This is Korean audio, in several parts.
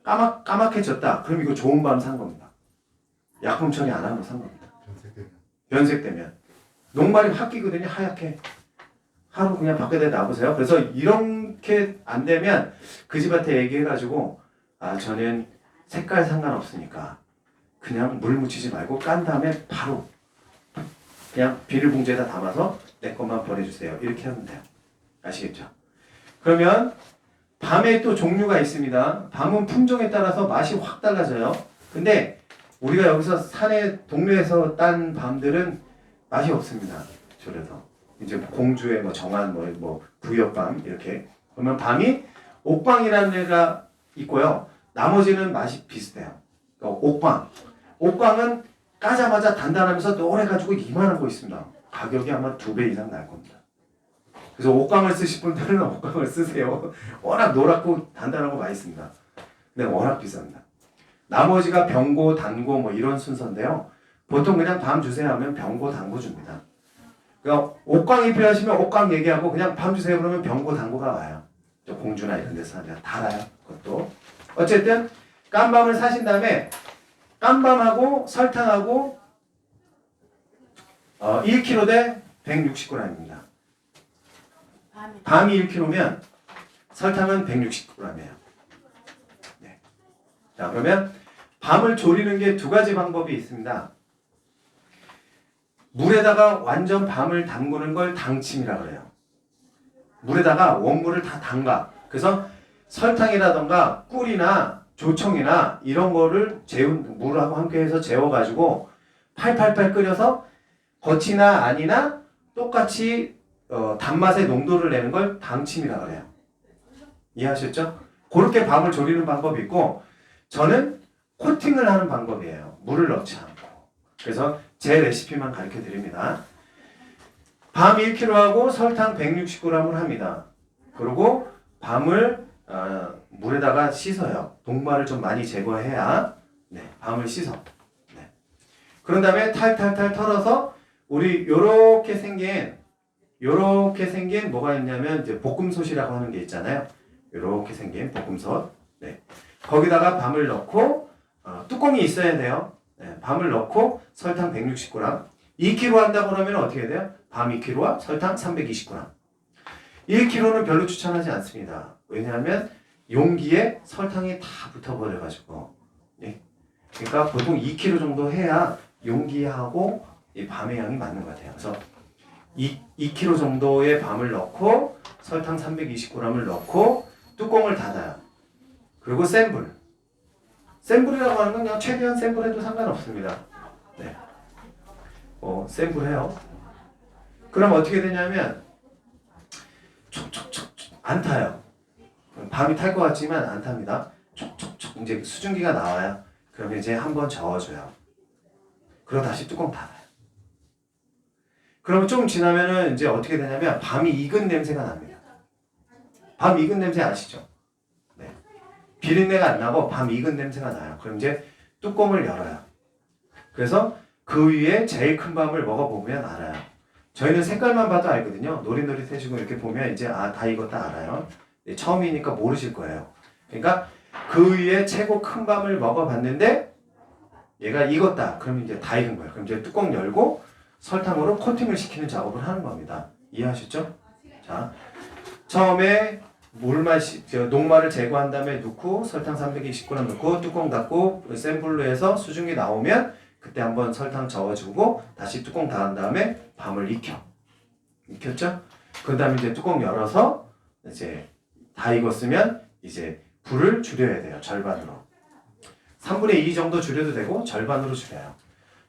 까맣게졌다. 그럼 이거 좋은 밤 산 겁니다. 약품 처리 안 하고 산 겁니다. 변색되면. 녹말이 확 끼거든요. 하얗게. 하루 그냥 밖에다 놔보세요. 그래서 이렇게 안 되면 그 집한테 얘기해가지고 저는 색깔 상관없으니까 그냥 물 묻히지 말고 깐 다음에 바로 그냥 비닐봉지에다 담아서 내 것만 버려주세요. 이렇게 하면 돼요. 아시겠죠? 그러면 밤에 또 종류가 있습니다. 밤은 품종에 따라서 맛이 확 달라져요. 근데 우리가 여기서 산에 동네에서 딴 밤들은 맛이 없습니다. 줄여서 이제 공주의 뭐 정한 뭐 부엽밤 이렇게. 그러면 밤이 옥방이라는 애가 있고요. 나머지는 맛이 비슷해요. 그러니까 옥방은 까자마자 단단하면서 노래가지고 이만한 거 있습니다. 가격이 아마 2배 이상 날 겁니다. 그래서 옥광을 쓰실 분들은 옥광을 쓰세요. 워낙 노랗고 단단하고 맛있습니다. 근데 워낙 비쌉니다. 나머지가 병고, 단고 뭐 이런 순서인데요. 보통 그냥 밤 주세요 하면 병고, 단고 줍니다. 그러니까 옥광이 필요하시면 옥광 얘기하고 그냥 밤 주세요 그러면 병고, 단고가 와요. 공주나 이런 데서 그냥 달아요. 그것도. 어쨌든 깐밤을 사신 다음에 깐밤하고 설탕하고 1kg 대 160g입니다. 밤이 1kg면 설탕은 160g이에요. 네. 자, 그러면 밤을 졸이는 게 2가지 방법이 있습니다. 물에다가 완전 밤을 담그는 걸 당침이라 그래요. 물에다가 원물을 다 담가. 그래서 설탕이라던가 꿀이나 조청이나 이런 거를 재운 물하고 함께 해서 재워가지고 팔팔팔 끓여서 겉이나 안이나 똑같이 단맛의 농도를 내는 걸 당침이라 그래요. 이해하셨죠? 그렇게 밤을 졸이는 방법이 있고 저는 코팅을 하는 방법이에요. 물을 넣지 않고. 그래서 제 레시피만 가르쳐 드립니다. 밤 1kg하고 설탕 160g을 합니다. 그리고 밤을 물에다가 씻어요. 녹말을 좀 많이 제거해야 밤을 씻어. 네. 그런 다음에 탈탈탈 털어서 우리 요렇게 생긴 뭐가 있냐면 이제 볶음솥이라고 하는 게 있잖아요. 요렇게 생긴 볶음솥. 네. 거기다가 밤을 넣고 뚜껑이 있어야 돼요. 네. 밤을 넣고 설탕 160g. 2kg 한다고 그러면 어떻게 해야 돼요? 밤 2kg와 설탕 320g. 1kg는 별로 추천하지 않습니다. 왜냐하면 용기에 설탕이 다 붙어버려가지고. 네. 그러니까 보통 2kg 정도 해야 용기하고 이 밤의 양이 맞는 것 같아요. 그래서 2kg 정도의 밤을 넣고 설탕 320g을 넣고 뚜껑을 닫아요. 그리고 센 불. 센 불이라고 하는 건 그냥 최대한 센 불해도 상관없습니다. 네. 센 불 해요. 그럼 어떻게 되냐면 촉촉촉 안 타요. 밤이 탈 것 같지만 안 탑니다. 촉촉촉 이제 수증기가 나와요. 그러면 이제 한번 저어줘요. 그리고 다시 뚜껑 닫아요. 그러면 좀 지나면은 이제 어떻게 되냐면 밤이 익은 냄새가 납니다. 밤 익은 냄새 아시죠? 네. 비린내가 안 나고 밤 익은 냄새가 나요. 그럼 이제 뚜껑을 열어요. 그래서 그 위에 제일 큰 밤을 먹어보면 알아요. 저희는 색깔만 봐도 알거든요. 노릇노릇해지고 이렇게 보면 이제 다 익었다 알아요. 네, 처음이니까 모르실 거예요. 그러니까 그 위에 최고 큰 밤을 먹어봤는데 얘가 익었다. 그러면 이제 다 익은 거예요. 그럼 이제 뚜껑 열고 설탕으로 코팅을 시키는 작업을 하는 겁니다. 이해하셨죠? 자, 처음에 녹말을 제거한 다음에 넣고 설탕 320g 넣고 뚜껑 닫고 센 불로 해서 수증기 나오면 그때 한번 설탕 저어주고 다시 뚜껑 닫은 다음에 밤을 익혔죠? 그 다음에 이제 뚜껑 열어서 이제 다 익었으면 이제 불을 줄여야 돼요. 절반으로. 3분의 2 정도 줄여도 되고 절반으로 줄여요.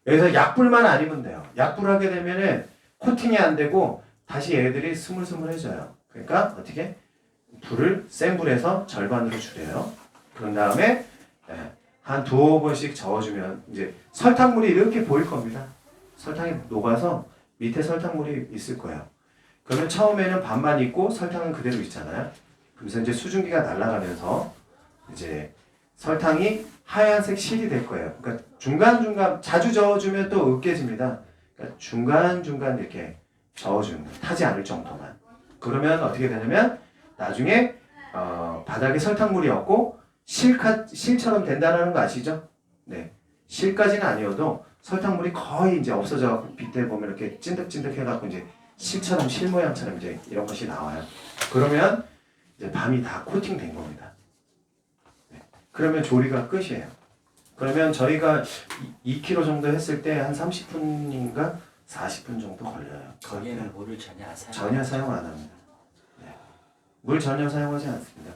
여기서 약불만 아니면 돼요. 약불 하게 되면은 코팅이 안 되고 다시 얘들이 스물스물해져요. 그러니까 어떻게? 불을 센 불에서 절반으로 줄여요. 그런 다음에 한 2-5번씩 저어주면 이제 설탕물이 이렇게 보일 겁니다. 설탕이 녹아서 밑에 설탕물이 있을 거예요. 그러면 처음에는 반만 있고 설탕은 그대로 있잖아요. 그래서 이제 수증기가 날아가면서 이제 설탕이 하얀색 실이 될 거예요. 그러니까 중간중간 자주 저어주면 또 으깨집니다. 그러니까 중간중간 이렇게 저어주는 거예요. 타지 않을 정도만. 그러면 어떻게 되냐면 나중에 바닥에 설탕물이 없고 실처럼 된다는 거 아시죠? 네. 실까지는 아니어도 설탕물이 거의 이제 없어져 빗대 보면 이렇게 찐득찐득 해갖고 이제 실처럼 실 모양처럼 이제 이런 것이 나와요. 그러면 이제 밤이 다 코팅된 겁니다. 네. 그러면 조리가 끝이에요. 그러면 저희가 2kg 정도 했을 때 한 30분인가 40분 정도 걸려요. 거기에는 물을 전혀 안 사용. 전혀 사용 안 합니다. 네. 물 전혀 사용하지 않습니다.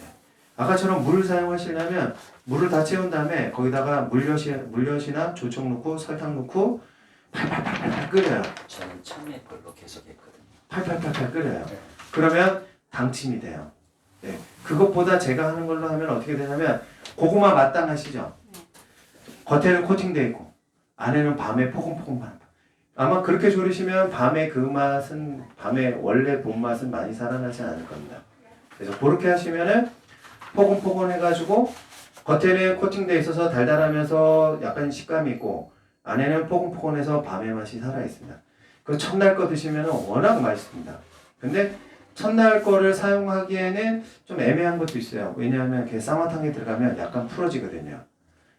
네. 아까처럼 물을 사용하시려면 물을 다 채운 다음에 거기다가 물엿이나 조청 넣고 설탕 넣고 팔팔팔팔 끓여요. 저는 처음에 걸로 계속했거든요. 팔팔팔팔 끓여요. 네. 그러면 당침이 돼요. 네. 그것보다 제가 하는 걸로 하면 어떻게 되냐면 고구마 마땅하시죠? 겉에는 코팅돼 있고 안에는 밤에 포근포근한. 아마 그렇게 조리시면 밤에 그 맛은 밤에 원래 본 맛은 많이 살아나지 않을 겁니다. 그래서 그렇게 하시면은 포근포근해가지고 겉에는 코팅돼 있어서 달달하면서 약간 식감이 있고 안에는 포근포근해서 밤의 맛이 살아 있습니다. 그 첫날 거 드시면 워낙 맛있습니다. 근데 첫날 거를 사용하기에는 좀 애매한 것도 있어요. 왜냐하면 그 쌍화탕에 들어가면 약간 풀어지거든요.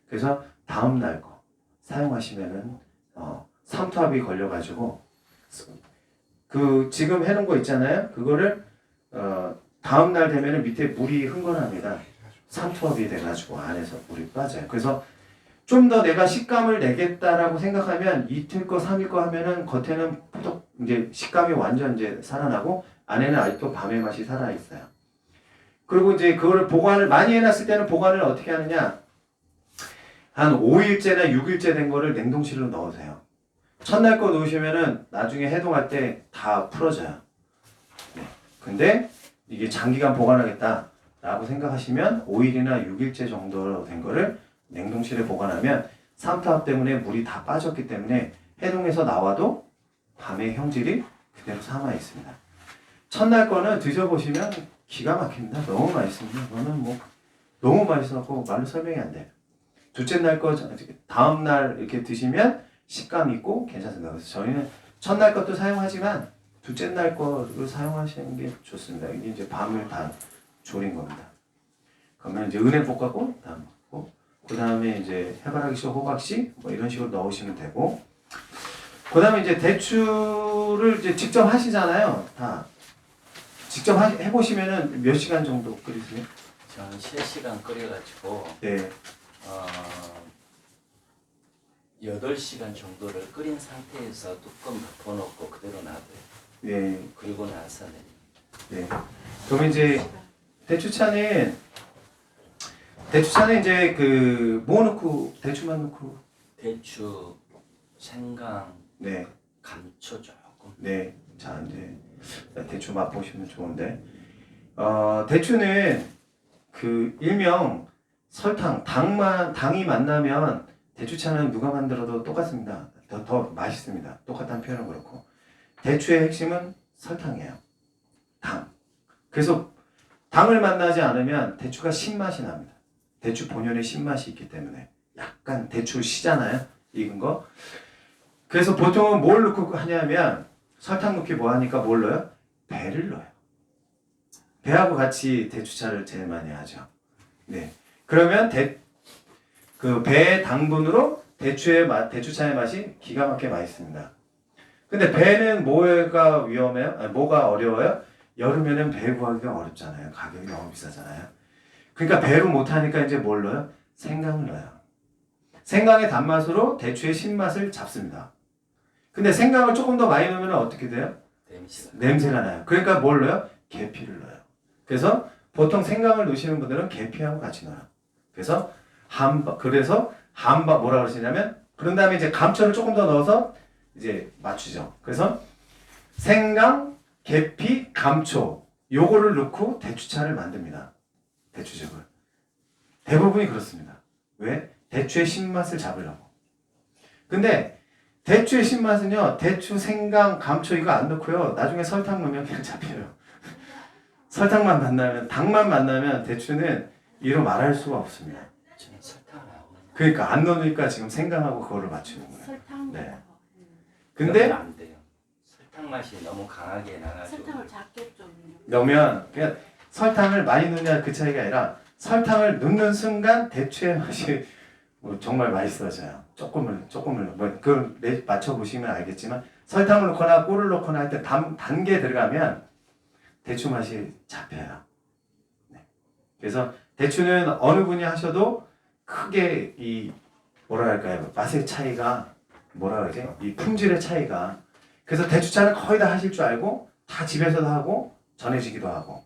그래서 다음 날 거 사용하시면은 삼투압이 걸려가지고 그 지금 해놓은 거 있잖아요. 그거를 다음 날 되면은 밑에 물이 흥건합니다. 삼투압이 돼가지고 안에서 물이 빠져요. 그래서 좀 더 내가 식감을 내겠다라고 생각하면 이틀 거, 3일 거 하면은 겉에는 포덕 이제 식감이 완전 이제 살아나고 안에는 아직도 밤의 맛이 살아 있어요. 그리고 이제 그거를 보관을 많이 해놨을 때는 보관을 어떻게 하느냐? 한 5일째나 6일째 된 거를 냉동실로 넣으세요. 첫날 거 넣으시면은 나중에 해동할 때 다 풀어져요. 네. 근데 이게 장기간 보관하겠다라고 생각하시면 5일이나 6일째 정도 된 거를 냉동실에 보관하면 삼투압 때문에 물이 다 빠졌기 때문에 해동해서 나와도 밤의 형질이 그대로 남아 있습니다. 첫날 거는 드셔보시면 기가 막힙니다. 너무 맛있습니다. 그거는 뭐 너무 맛있어서 말로 설명이 안 돼요. 둘째 날 거 다음 날 이렇게 드시면 식감 있고 괜찮습니다. 그래서 저희는 첫날 것도 사용하지만 둘째 날 거를 사용하시는 게 좋습니다. 이게 이제 밤을 다 졸인 겁니다. 그러면 이제 은행볶하고 다음 먹고 그 다음에 이제 해바라기씨, 호박씨 뭐 이런 식으로 넣으시면 되고 그 다음에 이제 대추를 이제 직접 하시잖아요. 다 직접 해보시면은 몇 시간 정도 끓이세요? 저는 3시간 끓여가지고 네. 8시간 정도를 끓인 상태에서 뚜껑 덮어놓고 그대로 놔둬요. 네. 그리고 나서는 네. 그러면 이제 대추차는 이제 그 뭐 넣고 대추만 넣고 대추, 생강, 네. 감초 조금. 네. 자 이제 대추 맛 보시면 좋은데 대추는 그 일명 설탕 당이 만나면 대추차는 누가 만들어도 똑같습니다. 더 맛있습니다. 똑같다는 표현은 그렇고 대추의 핵심은 설탕이에요. 당. 그래서 당을 만나지 않으면 대추가 신맛이 납니다. 대추 본연의 신맛이 있기 때문에 약간 대추 시잖아요. 익은 거. 그래서 보통은 뭘 넣고 하냐면 설탕 넣기 뭐 하니까 뭘 넣어요? 배를 넣어요. 배하고 같이 대추차를 제일 많이 하죠. 네. 그러면 그 배의 당분으로 대추차의 맛이 기가 막히게 맛있습니다. 근데 배는 뭐가 위험해요? 아니, 뭐가 어려워요? 여름에는 배 구하기가 어렵잖아요. 가격이 너무 비싸잖아요. 그러니까 배로 못하니까 이제 뭘 넣어요? 생강을 넣어요. 생강의 단맛으로 대추의 신맛을 잡습니다. 근데 생강을 조금 더 많이 넣으면 어떻게 돼요? 냄새가 나요. 그러니까 뭘 넣어요? 계피를 넣어요. 그래서 보통 생강을 넣으시는 분들은 계피하고 같이 넣어요. 그래서 뭐라 그러시냐면 그런 다음에 이제 감초를 조금 더 넣어서 이제 맞추죠. 그래서 생강, 계피, 감초 요거를 넣고 대추차를 만듭니다. 대추즙을. 대부분이 그렇습니다. 왜? 대추의 신맛을 잡으려고. 근데 대추의 신맛은요. 대추, 생강, 감초 이거 안 넣고요. 나중에 설탕 넣으면 그냥 잡혀요. 설탕만 만나면 당만 만나면 대추는 이로 말할 수가 없습니다. 저는 설탕을 안 넣어요. 그러니까 안 넣으니까 지금 생강하고 그거를 맞추는 거예요. 설탕. 네. 근데 안 돼요. 설탕 맛이 너무 강하게 나가지고. 설탕을 작게 좀. 넣으면 그냥 설탕을 많이 넣느냐 그 차이가 아니라 설탕을 넣는 순간 대추의 맛이 정말 맛있어져요. 조금을 그걸 맞춰보시면 알겠지만 설탕을 넣거나 꿀을 넣거나 할 때 단 게 들어가면 대추 맛이 잡혀요. 네. 그래서 대추는 어느 분이 하셔도 크게 이 뭐라 할까요? 맛의 차이가 뭐라 그러지? 이 품질의 차이가. 그래서 대추차는 거의 다 하실 줄 알고 다 집에서도 하고 전해지기도 하고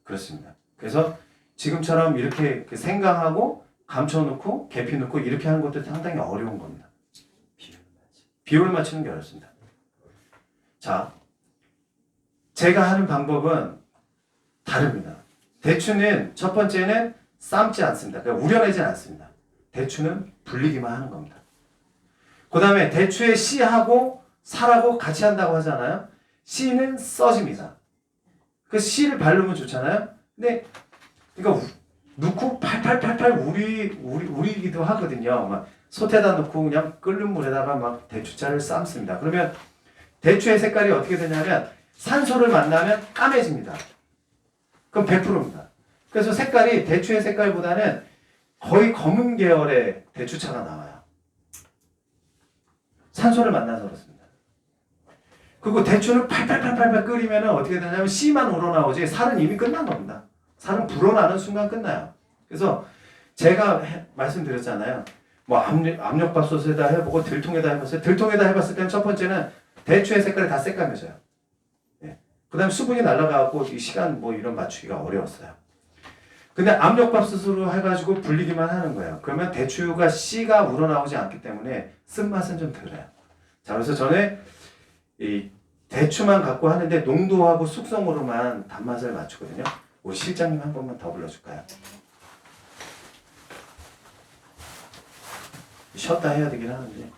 그렇습니다. 그래서 지금처럼 이렇게 생강하고 감춰 넣고 계피 넣고 이렇게 하는 것도 상당히 어려운 겁니다. 비율을 맞추는 게 어렵습니다. 자, 제가 하는 방법은 다릅니다. 대추는 첫 번째는 삶지 않습니다. 그러니까 우려내지 않습니다. 대추는 불리기만 하는 겁니다. 그 다음에 대추의 씨하고 살하고 같이 한다고 하잖아요. 씨는 써집니다. 그 씨를 바르면 좋잖아요. 근데 그러니까 넣고 팔팔팔팔 우리기도 하거든요. 막 솥에다 넣고 그냥 끓는 물에다가 막 대추차를 삶습니다. 그러면 대추의 색깔이 어떻게 되냐면 산소를 만나면 까매집니다. 그럼 100%입니다. 그래서 색깔이 대추의 색깔보다는 거의 검은 계열의 대추차가 나와요. 산소를 만나서 그렇습니다. 그리고 대추를 팔팔팔팔 끓이면 어떻게 되냐면 씨만 우러나오지 살은 이미 끝난 겁니다. 살은 불어나는 순간 끝나요. 그래서 제가 말씀드렸잖아요. 뭐 압력밥솥에다 해보고 들통에다 해봤어요. 들통에다 해봤을 때는 첫 번째는 대추의 색깔이 다 새까매져요. 예. 그 다음에 수분이 날아가고 이 시간 뭐 이런 맞추기가 어려웠어요. 근데 압력밥솥으로 해가지고 불리기만 하는 거예요. 그러면 대추가 씨가 우러나오지 않기 때문에 쓴맛은 좀 덜해요. 자, 그래서 저는 이 대추만 갖고 하는데 농도하고 숙성으로만 단맛을 맞추거든요. 우리 실장님 한 번만 더 불러줄까요? 쉬었다 해야 되긴 하는데.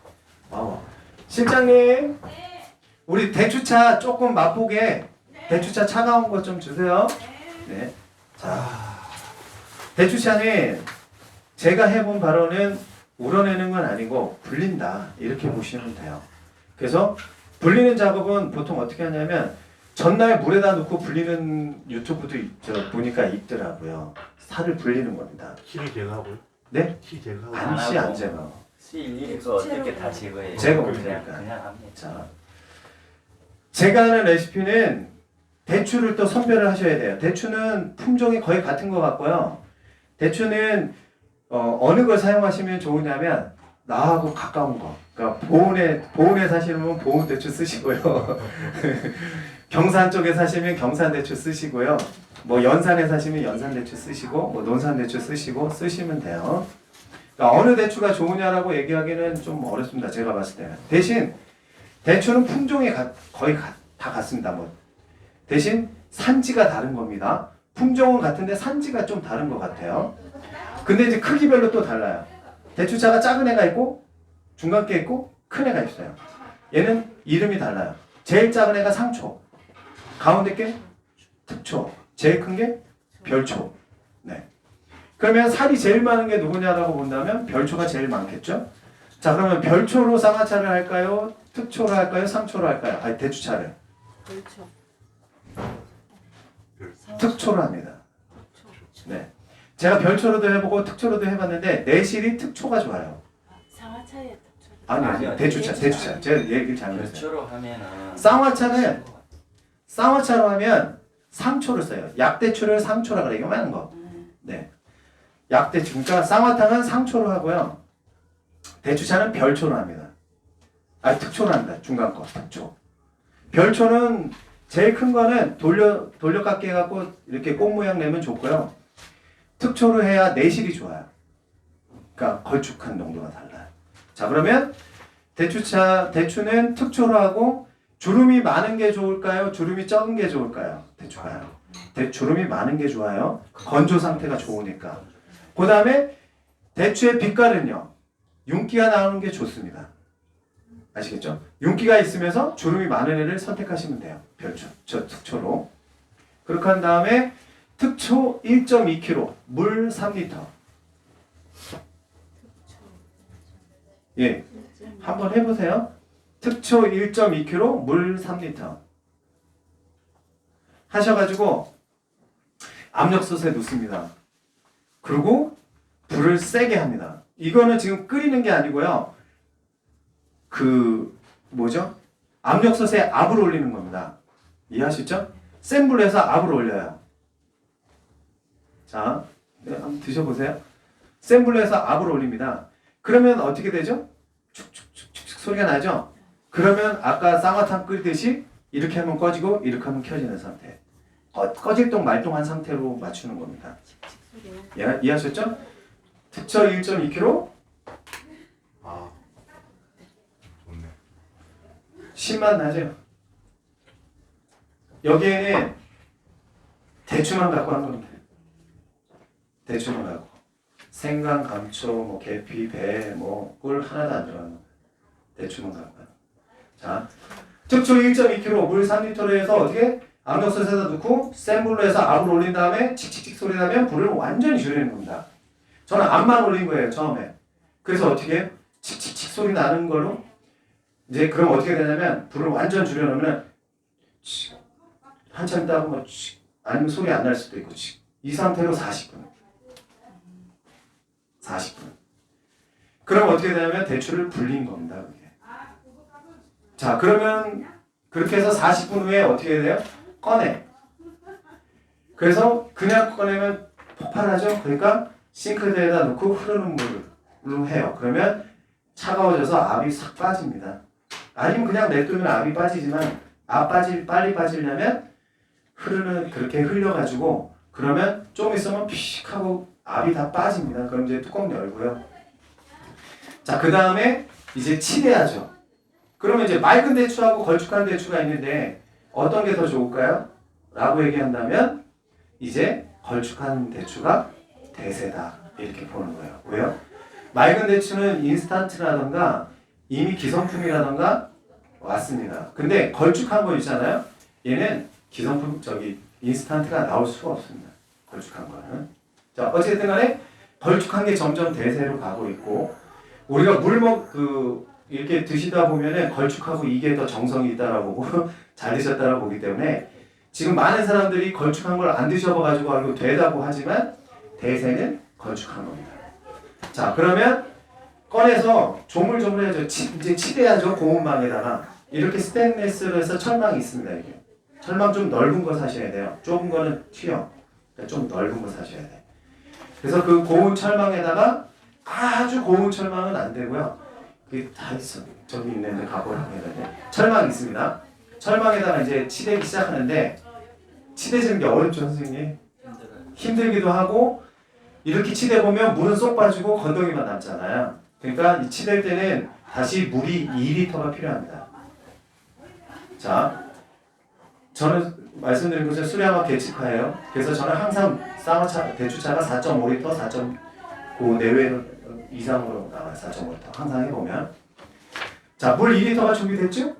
실장님, 우리 대추차 조금 맛보게. 대추차 차가운 거 좀 주세요. 네. 자. 대추차는 제가 해본 바로는 우러내는 건 아니고 불린다 이렇게 보시면 돼요. 그래서 불리는 작업은 보통 어떻게 하냐면 전날 물에다 넣고 불리는 유튜브도 보니까 있더라고요. 살을 불리는 겁니다. 키를 제거하고요? 네? 키 제거하고 안씨 안 제거. 씨 일일이 그 어떻게 다 제거해요? 제거 그냥 못하니까. 합니다. 자, 제가 하는 레시피는 대추를 또 선별을 하셔야 돼요. 대추는 품종이 거의 같은 것 같고요. 대추는 어느 걸 사용하시면 좋으냐면 나하고 가까운 거. 그러니까 보은에 사시는 분 보은 대추 쓰시고요. 경산 쪽에 사시면 경산 대추 쓰시고요. 뭐 연산에 사시면 연산 대추 쓰시고 뭐 논산 대추 쓰시면 돼요. 그러니까 어느 대추가 좋으냐라고 얘기하기는 좀 어렵습니다. 제가 봤을 때는. 대신 대추는 품종이 거의 다 같습니다. 뭐 대신 산지가 다른 겁니다. 품종은 같은데 산지가 좀 다른 것 같아요. 근데 이제 크기별로 또 달라요. 대추차가 작은 애가 있고 중간 게 있고 큰 애가 있어요. 얘는 이름이 달라요. 제일 작은 애가 상초, 가운데 게 특초, 제일 큰 게 별초. 네. 그러면 살이 제일 많은 게 누구냐라고 본다면 별초가 제일 많겠죠? 자, 그러면 별초로 쌍화차를 할까요? 특초로 할까요? 상초로 할까요? 아니, 대추차를. 그렇죠. 특초로 합니다. 네. 제가 별초로도 해보고 특초로도 해봤는데 내실이 특초가 좋아요. 상하차에 특초. 아니요. 대추차. 제가 얘기를 잘못했어요. 별초로 하면은 쌍화차로 하면 상초를 써요. 약대추를 상초라 그래요. 이거 많은 거. 네. 약대추. 그러니까 쌍화탕은 상초로 하고요. 대추차는 별초로 합니다. 아니 특초로 합니다. 중간 거 특초. 별초는 제일 큰 거는 돌려깎기 해갖고 이렇게 꽃 모양 내면 좋고요. 특초로 해야 내실이 좋아요. 그러니까 걸쭉한 농도가 달라요. 자, 그러면 대추는 특초로 하고 주름이 많은 게 좋을까요? 주름이 적은 게 좋을까요? 대추가요. 주름이 많은 게 좋아요. 건조 상태가 좋으니까. 그 다음에 대추의 빛깔은요. 윤기가 나오는 게 좋습니다. 아시겠죠? 윤기가 있으면서 주름이 많은 애를 선택하시면 돼요. 특초로. 그렇게 한 다음에 특초 1.2kg, 물 3리터. 예, 한번 해보세요. 특초 1.2kg, 물 3리터. 하셔가지고 압력솥에 넣습니다. 그리고 불을 세게 합니다. 이거는 지금 끓이는 게 아니고요. 그 뭐죠? 압력솥에 압을 올리는 겁니다. 이해하시죠? 센 불에서 압을 올려요. 자, 네, 한번 드셔보세요. 센 불에서 압을 올립니다. 그러면 어떻게 되죠? 축축축축 소리가 나죠? 그러면 아까 쌍화탕 끓이듯이 이렇게 하면 꺼지고 이렇게 하면 켜지는 상태. 꺼질동 말동한 상태로 맞추는 겁니다. 이해하셨죠? 특처 1.2kg 아, 좋네. 신맛 나죠? 여기에는 대추만 갖고 한 겁니다. 대추만 갖고. 생강, 감초, 뭐 계피, 배, 뭐 꿀 하나도 안 들어가는 겁니다. 대추만 갖고. 자, 특초 1.2kg 물 3리터로 해서 어떻게? 압력솥에다 넣고 센 불로 해서 압을 올린 다음에 칙칙칙 소리 나면 불을 완전히 줄이는 겁니다. 저는 압만 올린 거예요, 처음에. 그래서 어떻게 해요? 칙칙칙 소리 나는 걸로 이제 그럼 어떻게 되냐면 불을 완전 줄여놓으면 한참 있다가 뭐 아니면 소리 안 날 수도 있고 이 상태로 40분. 40분. 그럼 어떻게 되냐면 대추를 불린 겁니다. 그게. 자, 그러면 그렇게 해서 40분 후에 어떻게 돼요? 꺼내. 그래서 그냥 꺼내면 폭발하죠. 그러니까 싱크대에다 넣고 흐르는 물로 해요. 그러면 차가워져서 압이 싹 빠집니다. 아니면 그냥 냅두면 압이 빠지지만 빨리 빠지려면 그렇게 흘려가지고 그러면 좀 있으면 피식 하고 압이 다 빠집니다. 그럼 이제 뚜껑 열고요. 자, 그 다음에 이제 치대야죠. 그러면 이제 맑은 대추하고 걸쭉한 대추가 있는데 어떤 게 더 좋을까요? 라고 얘기한다면 이제 걸쭉한 대추가 대세다 이렇게 보는 거예요. 왜요? 맑은 대추는 인스턴트라던가 이미 기성품이라던가 왔습니다. 근데 걸쭉한 거 있잖아요. 얘는 기성품 인스턴트가 나올 수가 없습니다. 걸쭉한 거는. 자, 어쨌든 간에 걸쭉한 게 점점 대세로 가고 있고 우리가 이렇게 드시다 보면은 걸쭉하고 이게 더 정성이 있다라고 보고 잘 드셨다라고 보기 때문에 지금 많은 사람들이 걸쭉한 걸 안 드셔봐가지고 알고 되다고 하지만 대세는 걸쭉한 겁니다. 자, 그러면 꺼내서 조물조물해야죠. 이제 치대야죠. 고온망에다가 이렇게 스테인리스로 해서 철망이 있습니다. 이게 철망 좀 넓은 거 사셔야 돼요. 좁은 거는 튀어. 그러니까 좀 넓은 거 사셔야 돼. 그래서 그 고온 철망에다가 아주 고온 철망은 안 되고요. 다 있어. 저기 있는데 가보라고 해야 돼. 철망이 있습니다. 철망에다가 이제 치대기 시작하는데 치대지는 게 어렵죠, 선생님. 힘들기도 하고 이렇게 치대 보면 물은 쏙 빠지고 건더기만 남잖아요. 그러니까 이 치댈 때는 다시 물이 2리터가 필요합니다. 자, 저는 말씀드린 것처럼 수량화 계측화예요. 그래서 저는 항상 대추차가 4.5리터, 4.9 내외 이상으로 나와요. 4.5리터. 항상 해보면. 자, 물 2리터가 준비됐죠?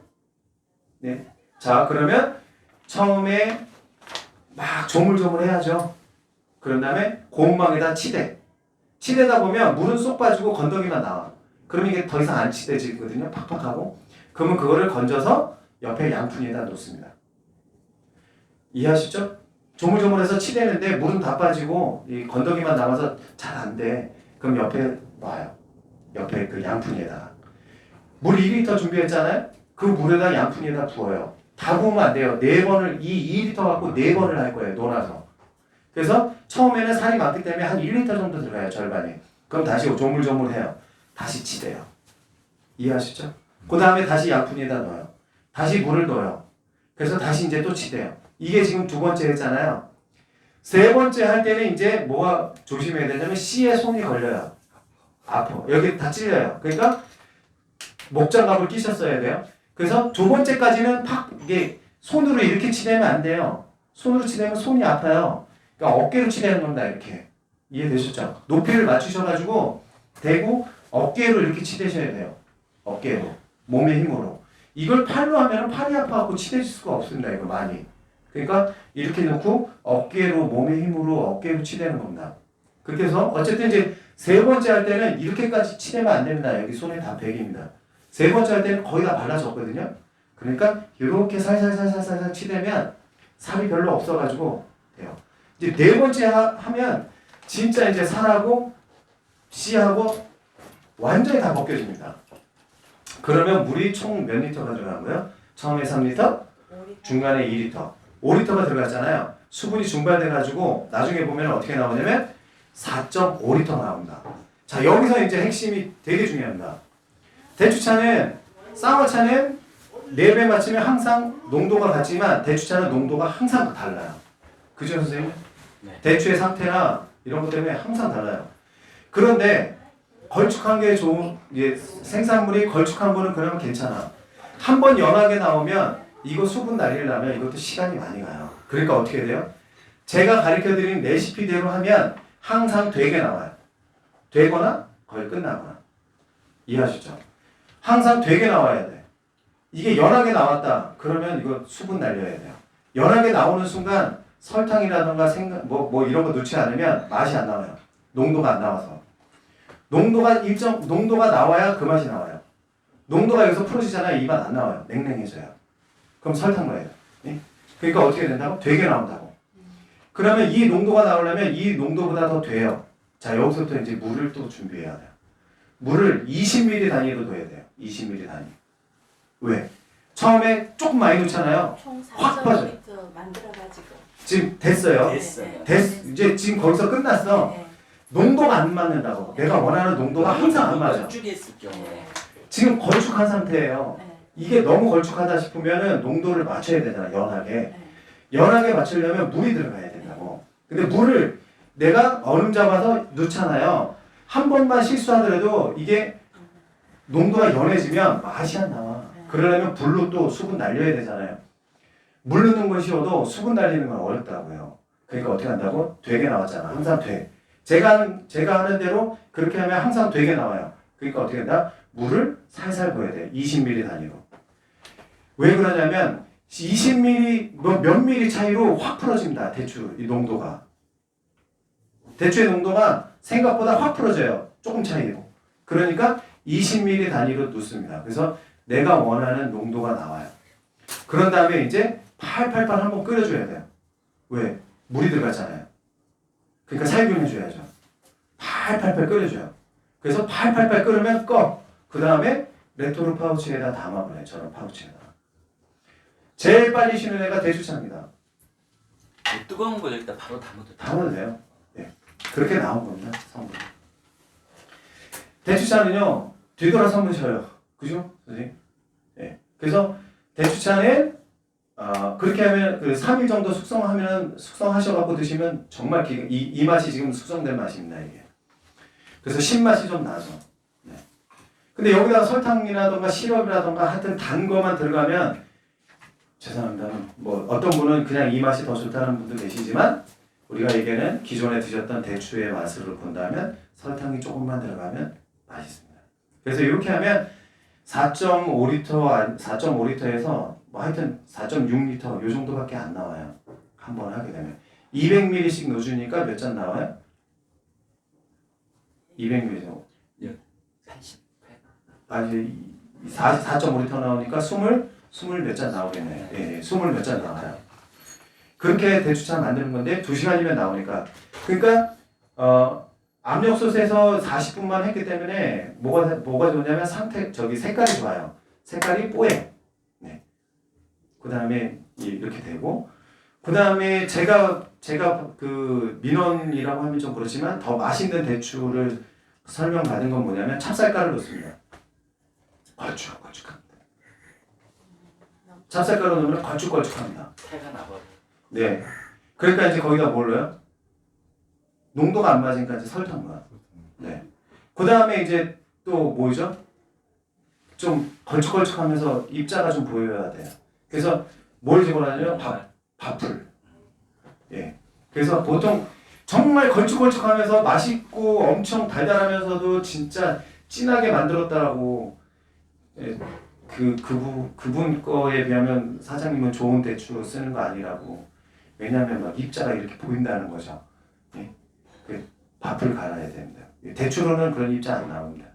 네. 자, 그러면 처음에 막 조물조물 해야죠. 그런 다음에 고온망에다 치대다 보면 물은 쏙 빠지고 건더기만 나와. 그러면 이게 더 이상 안 치대지거든요. 팍팍하고. 그러면 그거를 건져서 옆에 양푼에다 놓습니다. 이해하시죠? 조물조물해서 치대는데 물은 다 빠지고 이 건더기만 남아서 잘 안 돼. 그럼 옆에 놔요. 옆에 그 양푼에다가. 물 2리터 준비했잖아요? 그 물에다 양푼에다 부어요. 다 부으면 안 돼요. 4번을, 2리터 갖고 4번을 할 거예요. 논아서. 그래서 처음에는 살이 많기 때문에 한 1리터 정도 들어가요. 절반이. 그럼 다시 조물조물해요. 다시 치대요. 이해하시죠? 그 다음에 다시 양푼에다 넣어요. 다시 물을 넣어요. 그래서 다시 이제 또 치대요. 이게 지금 2번째 했잖아요. 3번째 할 때는 이제 뭐가 조심해야 되냐면 씨에 손이 걸려요. 아파. 여기 다 찔려요. 그러니까 목장갑을 끼셨어야 돼요. 그래서 2번째까지는 이게 손으로 이렇게 치대면 안 돼요. 손으로 치대면 손이 아파요. 그러니까 어깨로 치대는 겁니다. 이렇게. 이해되셨죠? 높이를 맞추셔가지고 대고 어깨로 이렇게 치대셔야 돼요. 어깨로. 몸의 힘으로. 이걸 팔로 하면 팔이 아파갖고 치대실 수가 없습니다. 이거 많이. 그러니까 이렇게 놓고 어깨로 몸의 힘으로 어깨로 치대는 겁니다. 그렇게 해서 어쨌든 이제 3번째 할 때는 이렇게까지 치대면 안 됩니다. 여기 손에 다 백입니다. 3번째 할 때는 거의 다 발라졌거든요. 그러니까 이렇게 살살살살살 치대면 살이 별로 없어가지고 돼요. 이제 4번째 하면 진짜 이제 살하고 씨하고 완전히 다 벗겨집니다. 그러면 물이 총 몇 리터가 들어간 거예요? 처음에 3리터, 중간에 2리터, 5리터가 들어갔잖아요. 수분이 중발돼가지고 나중에 보면 어떻게 나오냐면 4.5리터가 나옵니다. 자, 여기서 이제 핵심이 되게 중요합니다. 대추차는 쌍화차는 4배 맞추면 항상 농도가 같지만 대추차는 농도가 항상 달라요. 그죠, 선생님? 네. 대추의 상태나 이런 것 때문에 항상 달라요. 그런데 걸쭉한 게 좋은, 생산물이 걸쭉한 거는 그러면 괜찮아. 한번 연하게 나오면 이거 수분 날리려면 이것도 시간이 많이 가요. 그러니까 어떻게 돼요? 제가 가르쳐드린 레시피대로 하면 항상 되게 나와요. 되거나 거의 끝나거나. 이해하시죠? 항상 되게 나와야 돼. 이게 연하게 나왔다. 그러면 이거 수분 날려야 돼요. 연하게 나오는 순간 설탕이라던가 뭐 이런 거 넣지 않으면 맛이 안 나와요. 농도가 안 나와서. 농도가 나와야 그 맛이 나와요. 농도가 여기서 풀어지잖아요. 이 맛 안 나와요. 냉랭해져요. 그럼 설탕 넣어야 돼요. 그러니까 어떻게 된다고? 되게 나온다고. 그러면 이 농도가 나오려면 이 농도보다 더 돼요. 자, 여기서부터 이제 물을 또 준비해야 돼요. 물을 20ml 단위로 넣어야 돼요. 20ml 단위. 왜? 처음에 조금 많이 넣잖아요. 총 확 빠져. 4.5리터 만들어가지고. 지금 됐어요. 됐어요. 이제 지금 거기서 끝났어. 네. 농도가 안 맞는다고. 내가 원하는 농도가 항상 안 맞아. 걸쭉했을 경우에 지금 걸쭉한 상태예요. 네. 이게 너무 걸쭉하다 싶으면은 농도를 맞춰야 되잖아. 연하게. 네. 연하게 맞추려면 물이 들어가야 된다고. 근데 물을 내가 얼음 잡아서 넣잖아요. 한 번만 실수하더라도 이게 농도가 연해지면 맛이 안 나와. 그러려면 불로 또 수분 날려야 되잖아요. 물 넣는 건 쉬워도 수분 날리는 건 어렵다고요. 그러니까 어떻게 한다고? 되게 나왔잖아. 항상 돼. 제가 하는 대로 그렇게 하면 항상 되게 나와요. 그러니까 어떻게 한다? 물을 살살 부어야 돼요. 20ml 단위로. 왜 그러냐면 20ml 몇 ml 차이로 확 풀어집니다. 대추 이 농도가. 대추의 농도가 생각보다 확 풀어져요. 조금 차이로. 그러니까 20ml 단위로 넣습니다. 그래서 내가 원하는 농도가 나와요. 그런 다음에 이제 팔팔팔 한번 끓여줘야 돼요. 왜? 물이 들어갔잖아요. 그러니까 살균해줘야죠. 팔팔팔 끓여줘요. 그래서 팔팔팔 끓으면 꺼. 그 다음에 레토르 파우치에다 담아보내요. 저런 파우치에다. 제일 빨리 쉬는 애가 대추차입니다. 뜨거운 걸 일단 바로 담아도 돼요. 담아도 돼요. 네. 그렇게 나온 겁니다. 성분. 대추차는요, 뒤돌아서 한번 쉬어요. 그죠? 선생님? 네. 그래서 대추차는, 그렇게 하면, 3일 정도 숙성하셔갖고 드시면 정말 이 맛이 지금 숙성된 맛입니다, 이게. 그래서 신맛이 좀 나죠. 네. 근데 여기다가 설탕이라던가 시럽이라던가 하여튼 단 거만 들어가면, 죄송합니다. 뭐, 어떤 분은 그냥 이 맛이 더 좋다는 분도 계시지만, 우리가 얘기하는 기존에 드셨던 대추의 맛을 본다면, 설탕이 조금만 들어가면 맛있습니다. 그래서 이렇게 하면 4.5리터에서 뭐 하여튼 4.6리터 요 정도밖에 안 나와요. 한 번 하게 되면 200ml씩 넣어주니까 몇 잔 나와요? 200ml. 80회. 아니 4.5리터 나오니까 20 몇 잔 나오겠네요. 예, 20 몇 잔 나와요. 그렇게 대추차 만드는 건데 2시간이면 나오니까. 그러니까 압력솥에서 40분만 했기 때문에 뭐가 좋냐면 색깔이 좋아요. 색깔이 뽀해. 네. 그 다음에 이렇게 되고, 그 다음에 제가 그 민원이라고 하면 좀 그렇지만 더 맛있는 대추를 설명받은 건 뭐냐면 찹쌀가루 넣습니다. 걸쭉합니다. 찹쌀가루 넣으면 걸쭉합니다. 태가 나버려. 네. 그러니까 이제 거기다 뭘 넣어요? 농도가 안 맞으니까 이제 설탕만. 네. 그 다음에 이제 또 뭐죠? 좀 걸쭉걸쭉하면서 입자가 좀 보여야 돼요. 그래서 뭘 집어넣냐면 밥풀. 예. 그래서 보통 정말 걸쭉걸쭉하면서 맛있고 엄청 달달하면서도 진짜 진하게 만들었다라고. 예. 그분 거에 비하면 사장님은 좋은 대추 쓰는 거 아니라고. 왜냐하면 막 입자가 이렇게 보인다는 거죠. 예. 그 밥을 갈아야 됩니다. 대추로는 그런 입자 안 나옵니다.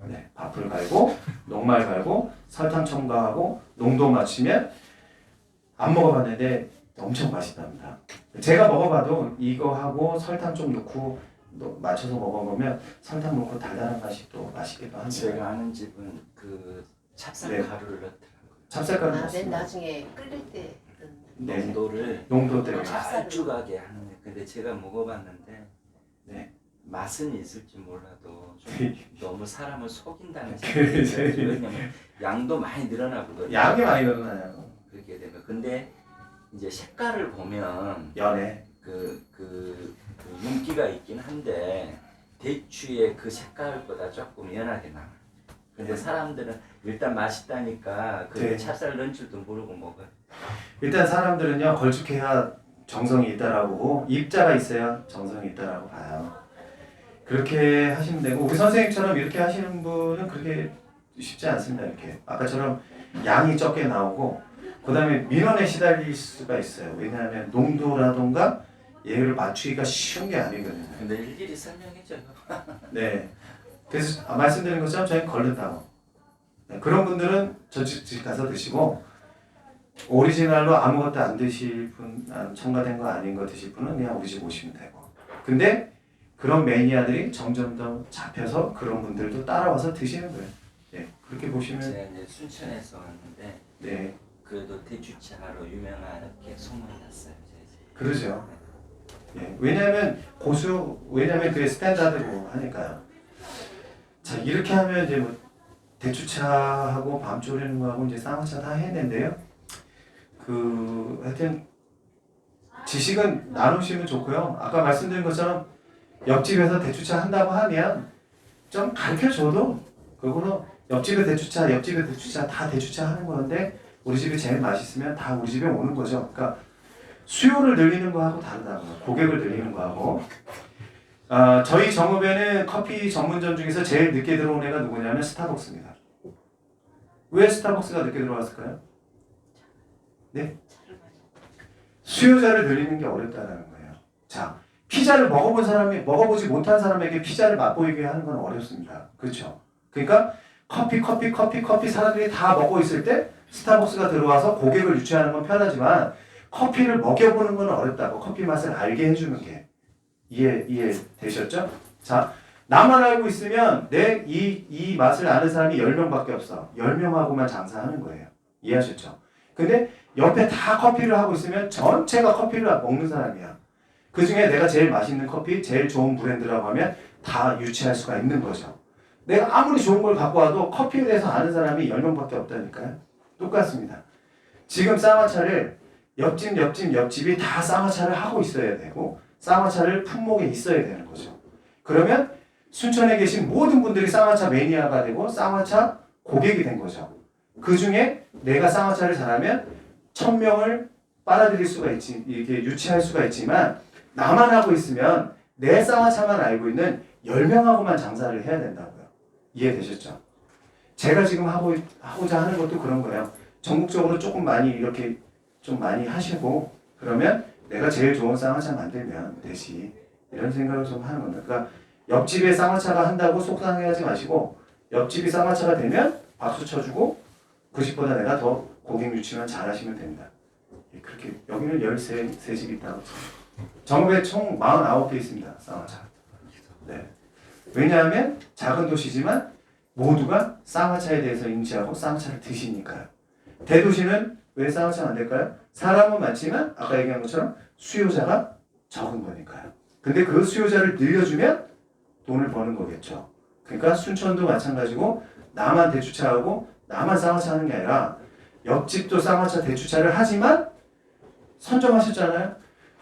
네, 밥을 갈고 녹말 갈고 설탕 첨가하고 농도 맞추면 안 먹어봤는데 엄청 맛있답니다. 제가 먹어봐도 이거 하고 설탕 좀 넣고 맞춰서 먹어보면 설탕 넣고 달달한 맛이 또 맛있기도 합니다. 제가 아는 집은 그 찹쌀 네. 가루를 넣더라고요. 찹쌀가루 맨 넣습니다. 나중에 끓일 때 네. 농도를 농도 때문에. 짤쭉하게 하는. 근데 제가 먹어봤는데 네. 맛은 있을지 몰라도 좀 너무 사람을 속인다는 그래, 생각이 들어요. 왜냐면 양도 많이 늘어나거든요. 양이 많이 늘어나요. 그렇게 되면 근데 이제 색깔을 보면 연해. 그 윤기가 있긴 한데 대추의 그 색깔보다 조금 연하게 나와요. 근데 사람들은 일단 맛있다니까 그 네. 찹쌀 넣은 줄도 모르고 먹어요. 일단 사람들은요 걸쭉해야 정성이 있다라고 보고 입자가 있어야 정성이 있다라고 봐요. 그렇게 하시면 되고 우리 선생님처럼 이렇게 하시는 분은 그렇게 쉽지 않습니다. 이렇게 아까처럼 양이 적게 나오고 그 다음에 민원에 시달릴 수가 있어요. 왜냐하면 농도라던가 얘를 맞추기가 쉬운 게 아니거든요. 근데 일일이 설명해줘요. 네. 그래서 말씀드린 것처럼 저희는 걸른다고. 네, 그런 분들은 저 집 가서 드시고 오리지널로 아무것도 안 드실 분, 첨가된 거 아닌 거 드실 분은 그냥 우리 집 오시면 되고. 근데 그런 매니아들이 점점 더 잡혀서 그런 분들도 따라와서 드시는 거예요. 네, 그렇게 보시면 제가 이제 순천에서 왔는데 네, 그래도 대추차로 유명하게 소문이 났어요. 제 집. 그러죠. 네, 왜냐면 그게 스탠다드고 하니까요. 자, 이렇게 하면 이제 뭐 대추차하고 밤 졸이는 거하고 이제 쌍화차 다 했는데요. 하여튼 지식은 나누시면 좋고요. 아까 말씀드린 것처럼 옆집에서 대추차 한다고 하면 좀 가르쳐줘도 그거는 옆집에 대추차 다 대추차 하는 건데 우리 집이 제일 맛있으면 다 우리 집에 오는 거죠. 그러니까 수요를 늘리는 거하고 다르다고요. 고객을 늘리는 거하고. 저희 정읍에는 커피 전문점 중에서 제일 늦게 들어온 애가 누구냐면 스타벅스입니다. 왜 스타벅스가 늦게 들어왔을까요? 네? 수요자를 늘리는 게 어렵다는 거예요. 자, 피자를 먹어보지 못한 사람에게 피자를 맛보이게 하는 건 어렵습니다. 그렇죠? 그러니까 커피 사람들이 다 먹고 있을 때 스타벅스가 들어와서 고객을 유치하는 건 편하지만 커피를 먹여보는 건 어렵다고. 커피 맛을 알게 해주는 게. 이해되셨죠? 자, 나만 알고 있으면 이 맛을 아는 사람이 10명밖에 없어. 10명하고만 장사하는 거예요. 이해하셨죠? 근데 옆에 다 커피를 하고 있으면 전체가 커피를 먹는 사람이야. 그 중에 내가 제일 맛있는 커피, 제일 좋은 브랜드라고 하면 다 유치할 수가 있는 거죠. 내가 아무리 좋은 걸 갖고 와도 커피에 대해서 아는 사람이 10명밖에 없다니까요. 똑같습니다. 지금 쌍화차를 옆집이 다 쌍화차를 하고 있어야 되고 쌍화차를 품목에 있어야 되는 거죠. 그러면 순천에 계신 모든 분들이 쌍화차 매니아가 되고 쌍화차 고객이 된 거죠. 그 중에 내가 쌍화차를 잘하면 1000명을 빨아들일 수가 있지, 이렇게 유치할 수가 있지만 나만 하고 있으면 내 쌍화차만 알고 있는 10명하고만 장사를 해야 된다고요. 이해되셨죠? 제가 지금 하고자 하는 것도 그런 거예요. 전국적으로 조금 많이 이렇게 좀 많이 하시고 그러면 내가 제일 좋은 쌍화차 만들면 되지. 이런 생각을 좀 하는 겁니다. 그러니까 옆집에 쌍화차가 한다고 속상해하지 마시고 옆집이 쌍화차가 되면 박수 쳐주고 그 집보다 내가 더 고객 유치만 잘하시면 됩니다. 그렇게 여기는 13집이 있다고 정읍에 총 49개 있습니다. 쌍화차. 네. 왜냐하면 작은 도시지만 모두가 쌍화차에 대해서 인지하고 쌍화차를 드시니까요. 대도시는 왜 쌍화차가 안 될까요? 사람은 많지만 아까 얘기한 것처럼 수요자가 적은 거니까요. 근데 그 수요자를 늘려주면 돈을 버는 거겠죠. 그러니까 순천도 마찬가지고 나만 대추차하고 나만 쌍화차 하는 게 아니라 옆집도 쌍화차 대추차를 하지만 선점하셨잖아요.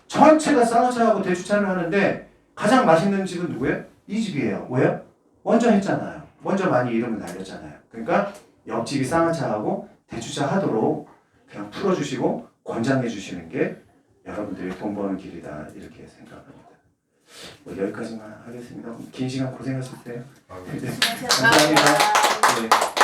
전체가 쌍화차하고 대추차를 하는데 가장 맛있는 집은 누구예요? 이 집이에요. 왜요? 먼저 했잖아요. 먼저 많이 이름을 날렸잖아요. 그러니까 옆집이 쌍화차하고 대추차 하도록 그냥 풀어주시고 권장해 주시는 게 여러분들이 돈 버는 길이다 이렇게 생각합니다. 여기까지만 하겠습니다. 긴 시간 고생하셨어요. 아, 네. 감사합니다. 네.